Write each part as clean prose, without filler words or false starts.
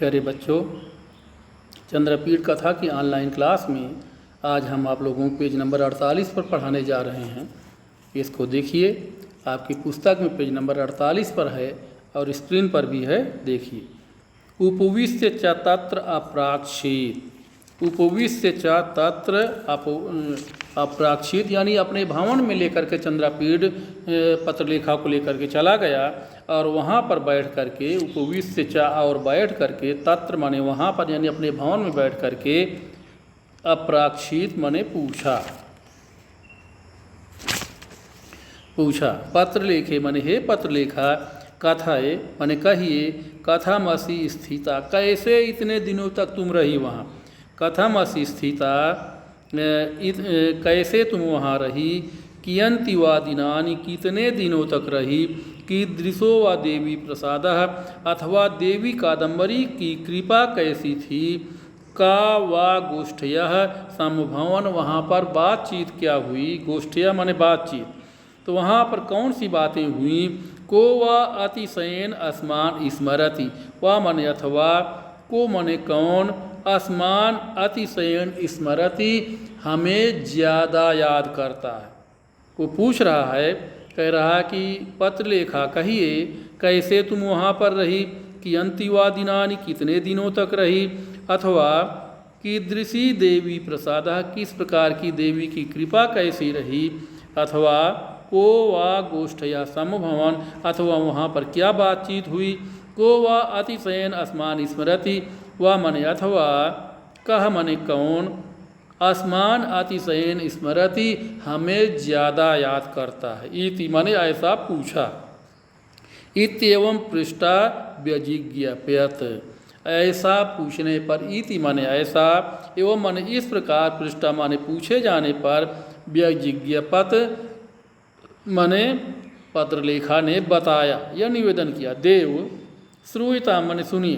प्यारे बच्चों, चंद्रपीठ कथा की ऑनलाइन क्लास में आज हम आप लोगों को पेज नंबर 48 पर पढ़ाने जा रहे हैं। इसको देखिए, आपकी पुस्तक में पेज नंबर 48 पर है और स्क्रीन पर भी है। देखिए, उपविश्य च तत्र अप्राक्षित। उपविश्य च तत्र अप्राक्षित यानी अपने भवन में लेकर के चंद्रपीठ पत्रलेखा को लेकर के चला गया और वहाँ पर बैठ करके उपविश्य च और बैठ करके तत्र माने वहाँ पर यानी अपने भवन में बैठ करके अप्राक्षित माने पूछा पत्र लेखे माने हे पत्र लेखा, कथाए माने कहिए, कथमसि स्थिता कैसे इतने दिनों तक तुम रही वहाँ। कथमसि स्थिता कैसे तुम वहाँ रही। कियंति वा दिनानि कितने दिनों तक रही। कीदृशो वा देवी प्रसादः अथवा देवी कादम्बरी की कृपा कैसी थी। का वा गोष्ठयः समभवन वहाँ पर बातचीत क्या हुई। गोष्ठयः माने बातचीत, तो वहाँ पर कौन सी बातें हुई। को वा अतिशयन अस्मान स्मरति, वा माने अथवा, को माने कौन, अस्मान अतिशयन स्मरति हमें ज़्यादा याद करता है। वो पूछ रहा है, कह रहा कि पत्र लेखा कहिए कैसे तुम वहाँ पर रही। कि अंतिवा दिनानि कितने दिनों तक रही। अथवा कीदृशी देवी प्रसादः किस प्रकार की देवी की कृपा कैसी रही। अथवा को वा गोष्ठया समभवन अथवा वहाँ पर क्या बातचीत हुई। को वा अतिशयन अस्मान स्मरति वा मने अथवा, कह मने कौन, अस्मान अतिशयन स्मरति हमें ज़्यादा याद करता है। इति माने ऐसा पूछा। इत्येवं पृष्ठा व्यजिज्ञाप्यत, ऐसा पूछने पर, इति माने ऐसा, एवं माने इस प्रकार, पृष्ठा माने पूछे जाने पर, व्यजिज्ञापत माने पत्रलेखा ने बताया या निवेदन किया। देव श्रूयता माने सुनिए।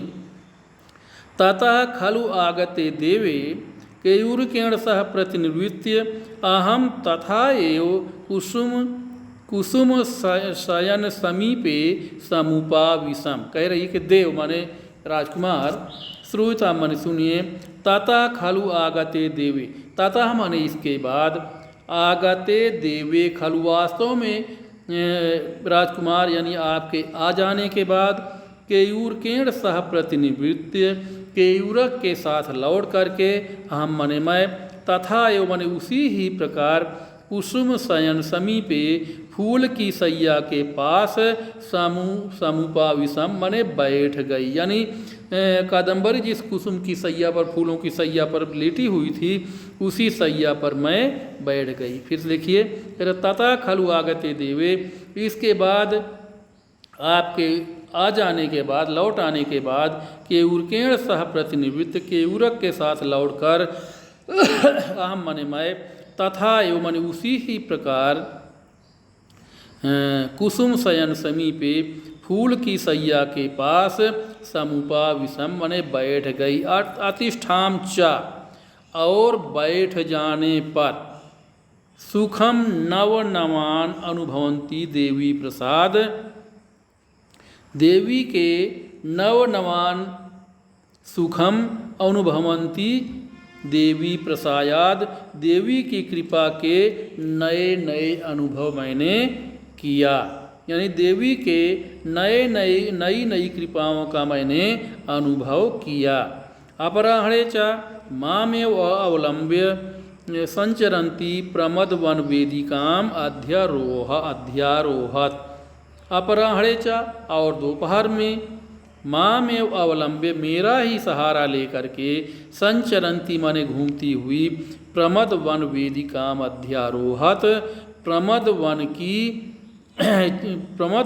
ततः खलु आगते देवे केयूरकेण सह प्रतिनिवृत्य अहम तथा एव कुसुम शयन समीपे समुपाविशम। कह रही कि देव माने राजकुमार, श्रूयता माने सुनिए, ततः खलु आगते देवे, ततः माने इसके बाद, आगते देवे खलु वास्तव में राजकुमार यानी आपके आ जाने के बाद, केयूरकेण सह प्रतिनिवृत्य केयूरक के साथ लौट करके, हम मने मैं, तथा एवं मने उसी ही प्रकार, कुसुम शयन समीपे फूल की सैया के पास, समुपाविशम मने बैठ गई। यानी कादम्बरी जिस कुसुम की सैया पर, फूलों की सैया पर लेटी हुई थी, उसी सैया पर मैं बैठ गई। फिर से देखिए, तथा खलु आगते देवे, इसके बाद आपके आ जाने के बाद, लौट आने के बाद, केयूरकेण सह प्रतिनिवृत्त केयूरक के साथ लौटकर, अहम मने मैं, तथा एवं मने उसी ही प्रकार, कुसुम शयन समीपे फूल की सैया के पास, समुपाविशम मने बैठ गई। अतिष्ठाम च और बैठ जाने पर, सुखम नवनवान अनुभवंती देवी प्रसाद, देवी के नवनवान सुखम अनुभवंती देवी प्रसायाद, देवी की कृपा के नए नए अनुभव मैंने किया। यानी देवी के नई नई कृपाओं का मैंने अनुभव किया। अपराह्णे च मामेव अवलंब्य संचरन्ती प्रमदवन वेदिकाम अध्यारोहत। अपराह्णे च और दोपहर में, मामेव अवलंब्य मेरा ही सहारा लेकर के, संचरंती माने घूमती हुई, प्रमद वन वेदिकाम अध्यारोहत प्रमद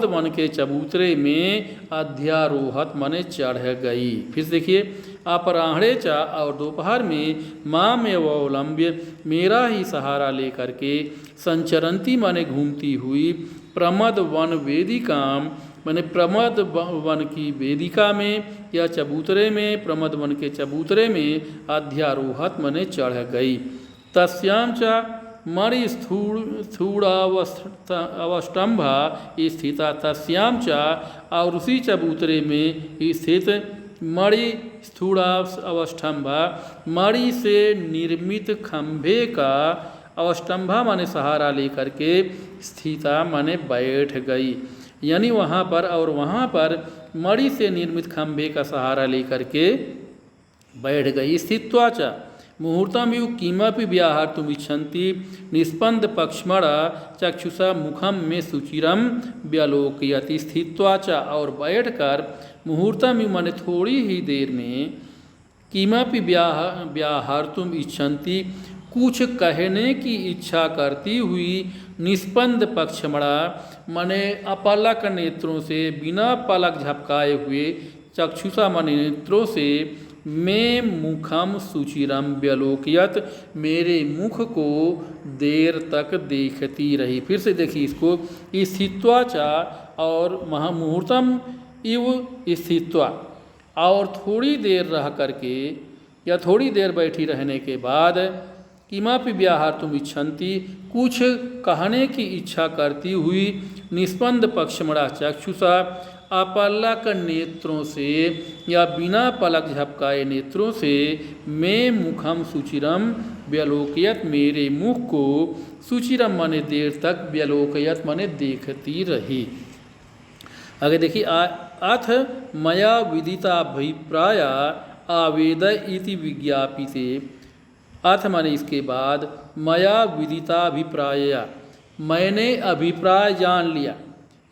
वन के चबूतरे में अध्यारोहत माने चढ़ गई। फिर देखिए, अपराह्णे च और दोपहर में, मामेव अवलंब्य मेरा ही सहारा लेकर के, संचरंती माने घूमती हुई, प्रमद वन वेदिकाम मैंने प्रमद वन की वेदिका में या चबूतरे में, प्रमद वन के चबूतरे में, अध्यारोहत मने चढ़ गई। तस्याम च मणि स्थूणावष्टंभा स्थिता, तस्याम च और उसी चबूतरे में स्थित मणि स्थूणा अवष्टंभा, मणि से निर्मित खंभे का अवष्टंभा माने सहारा लेकर के स्थिता माने बैठ गई। यानी वहाँ पर और वहाँ पर मणि से निर्मित खंभे का सहारा लेकर के बैठ गई। स्थित्वा च मुहूर्तमिव किमपि व्याहर्तुम इच्छन्ति निस्पंद पक्षमणा चक्षुषा मुखम में सुचिरम व्यलोकयति। स्थित्वा च और बैठकर मुहूर्तमिव माने थोड़ी ही देर में किमपि व्याहर्तुम इच्छन्ति कुछ कहने की इच्छा करती हुई निस्पंद पक्षमणा माने अपलक नेत्रों से बिना पलक झपकाए हुए चक्षुषा माने नेत्रों से मैं मुखम सुचिरम व्यलोकयत मेरे मुख को देर तक देखती रही। फिर से देखिए इसको, स्थित्वा चा और महामुहूर्तम इव स्थित्वा और थोड़ी देर रह करके या थोड़ी देर बैठी रहने के बाद किमापि व्याहर्तुम इच्छन्ति कुछ कहने की इच्छा करती हुई निस्पंद पक्षमणा चक्षुषा अपलक नेत्रों से या बिना पलक झपकाए नेत्रों से मैं मुखम सुचिरम व्यलोकयत मेरे मुख को सुचिरम माने देर तक व्यलोकयत माने देखती रही। आगे देखिए, अथ मया विदिताभिप्राय आवेद इति विज्ञापिते। अथ माने इसके बाद, मया विदिताभिप्राय मैंने अभिप्राय जान लिया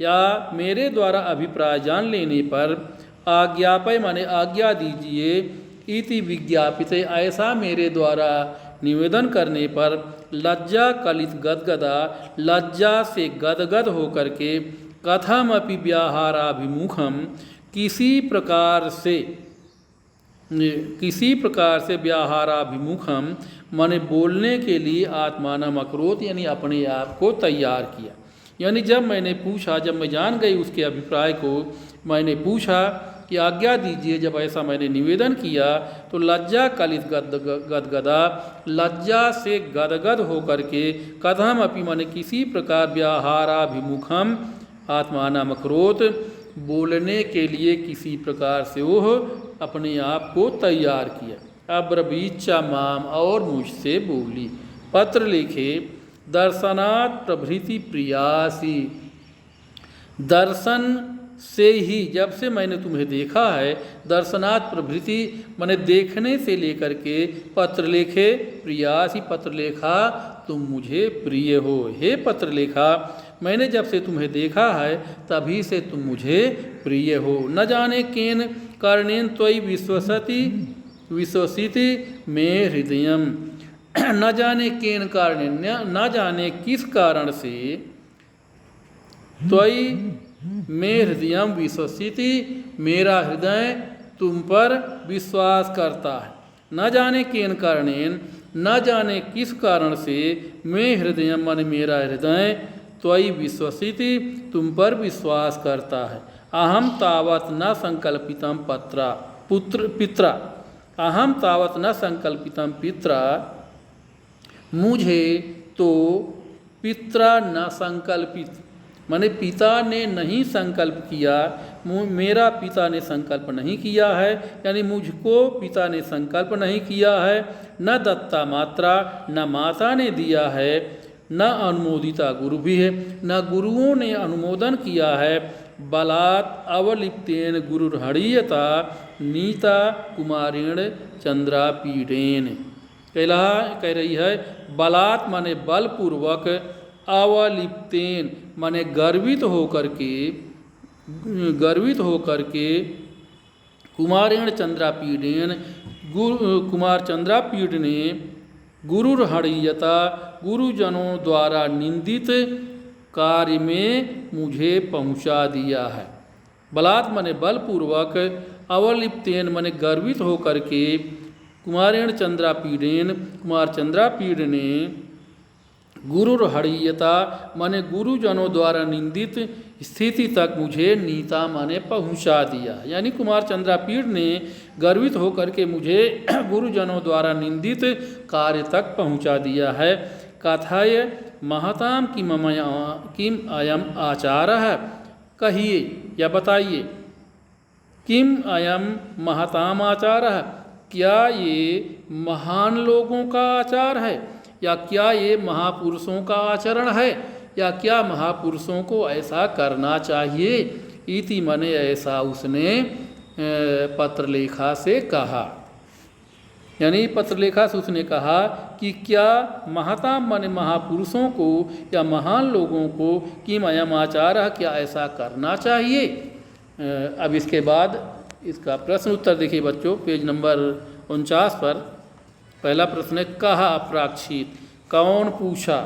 या मेरे द्वारा अभिप्राय जान लेने पर आज्ञापय माने आज्ञा दीजिए इति विज्ञापित ऐसा मेरे द्वारा निवेदन करने पर लज्जा कलित गदगदा लज्जा से गदगद होकर के कथमपि व्याहाराभिमुखम किसी प्रकार से व्याहाराभिमुखम माने बोलने के लिए आत्मानम अकरोत यानी अपने आप को तैयार किया। यानी जब मैंने पूछा, जब मैं जान गई उसके अभिप्राय को, मैंने पूछा कि आज्ञा दीजिए, जब ऐसा मैंने निवेदन किया तो लज्जा कलित गदगदा लज्जा से गदगद होकर के कथम अपि माने किसी प्रकार व्याहाराभिमुखम आत्मानम अकरोत बोलने के लिए किसी प्रकार से वह अपने आप को तैयार किया। अब्रवीचा माम और मुझसे बोली। पत्र लिखे दर्शनात् प्रभृति प्रियासी, दर्शन से ही जब से मैंने तुम्हें देखा है, दर्शनात् प्रभृति माने देखने से लेकर के पत्र लेखे प्रियासी पत्र लेखा तुम मुझे प्रिय हो। हे पत्र लेखा मैंने जब से तुम्हें देखा है तभी से तुम मुझे प्रिय हो। न जाने केन कारणेन त्वयि विश्वसिति मे हृदयम, न जाने केन कारण न जाने किस कारण से त्वयि मे हृदयम विश्वसिति मेरा हृदय तुम पर विश्वास करता है। न जाने केन कारणेन न जाने किस कारण से मैं हृदयम माने मेरा हृदय त्वयि विश्वसिति तुम पर विश्वास करता है। अहम तावत न संकल्पितम पित्रा अहम तावत न संकल्पितम पित्रा मुझे तो पित्रा न संकल्पित माने पिता ने नहीं संकल्प किया, मेरा पिता ने संकल्प नहीं किया है, यानी मुझको पिता ने संकल्प नहीं किया है। न दत्ता मात्रा न माता ने दिया है, न अनुमोदिता गुरु भी है, न गुरुओं ने अनुमोदन किया है। बलात् अवलिप्तेन गुरुर्हणीयता नीता कुमारेण चंद्रापीडेन। कह रही है बलात् माने बलपूर्वक, अवलिप्तेन माने गर्वित होकर के कुमारेण चंद्रापीडेन कुमार चंद्रापीड ने गुरुर्हणीयता गुरुजनों द्वारा निंदित कार्य में मुझे पहुंचा दिया है। बलात् माने बलपूर्वक, अवलिप्तेन माने गर्वित होकर के, कुमारेण चंद्रापीडेन कुमार चंद्रापीड ने गुरुर्हणीयता माने गुरुजनों द्वारा निंदित स्थिति तक मुझे नीता माने पहुंचा दिया। यानी कुमार चंद्रापीड ने गर्वित होकर के मुझे गुरुजनों द्वारा निंदित कार्य तक पहुंचा दिया है। कथाय महताम किम अयम आचार है, कहिए या बताइए किम अयम महताम आचारः, क्या ये महान लोगों का आचार है, या क्या ये महापुरुषों का आचरण है, या क्या महापुरुषों को ऐसा करना चाहिए। इति मने ऐसा उसने पत्रलेखा से कहा। यानी पत्रलेखा से उसने कहा कि क्या महताम माने महापुरुषों को या महान लोगों को किम अयम आचारः, क्या ऐसा करना चाहिए। अब इसके बाद इसका प्रश्न उत्तर देखिए बच्चों, पेज नंबर 49 पर। पहला प्रश्न है कहा अप्राक्षित, कौन पूछा।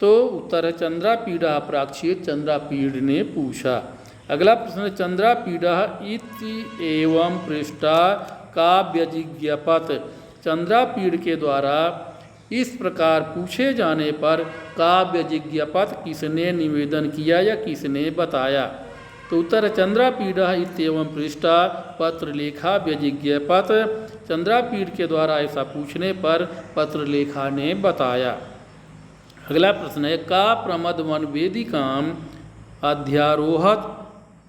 तो उत्तर है चंद्रापीड़ा अप्राक्षित, चंद्रापीड़ ने पूछा। अगला प्रश्न है चंद्रापीड़ा इति एवं पृष्ठा काव्यजिज्ञपत, चंद्रापीड़ के द्वारा इस प्रकार पूछे जाने पर काव्यजिज्ञपत किसने निवेदन किया या किसने बताया। तो उत्तर है चंद्रापीड़ा इत्येवं पृष्ठा पत्रलेखा व्यजिज्ञपत, चंद्रापीड़ के द्वारा ऐसा पूछने पर पत्रलेखा ने बताया। अगला प्रश्न है का प्रमदवन वेदिकाम अध्यारोहत,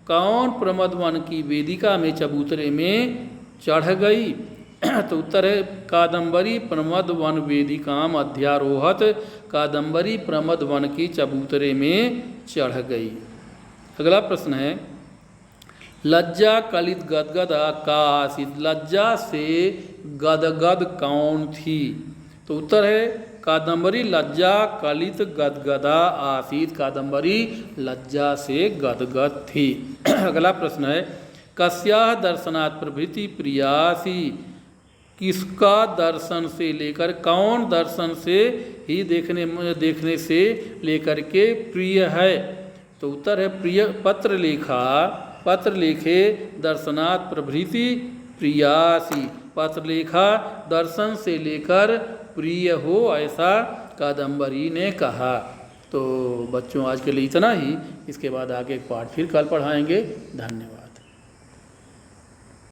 कौन प्रमदवन की वेदिका में चबूतरे में चढ़ गई। तो उत्तर है कादम्बरी प्रमदवन वेदिकाम अध्यारोहत, कादम्बरी प्रमदवन की चबूतरे में चढ़ गई। अगला प्रश्न है लज्जा कलित गदगदा का आसित, लज्जा से गदगद कौन थी। तो उत्तर है कादम्बरी लज्जा कलित गदगदा आसित, कादम्बरी लज्जा से गदगद थी। अगला प्रश्न है कस्याः दर्शनात् प्रभृति प्रियासी, किसका दर्शन से लेकर, कौन दर्शन से ही देखने से लेकर के प्रिय है। तो उत्तर है प्रिय पत्रलेखा, पत्रलेखे दर्शनात् प्रभृति प्रियासी, पत्रलेखा दर्शन से लेकर प्रिय हो ऐसा कादम्बरी ने कहा। तो बच्चों आज के लिए इतना ही, इसके बाद आगे पाठ फिर कल पढ़ाएंगे। धन्यवाद।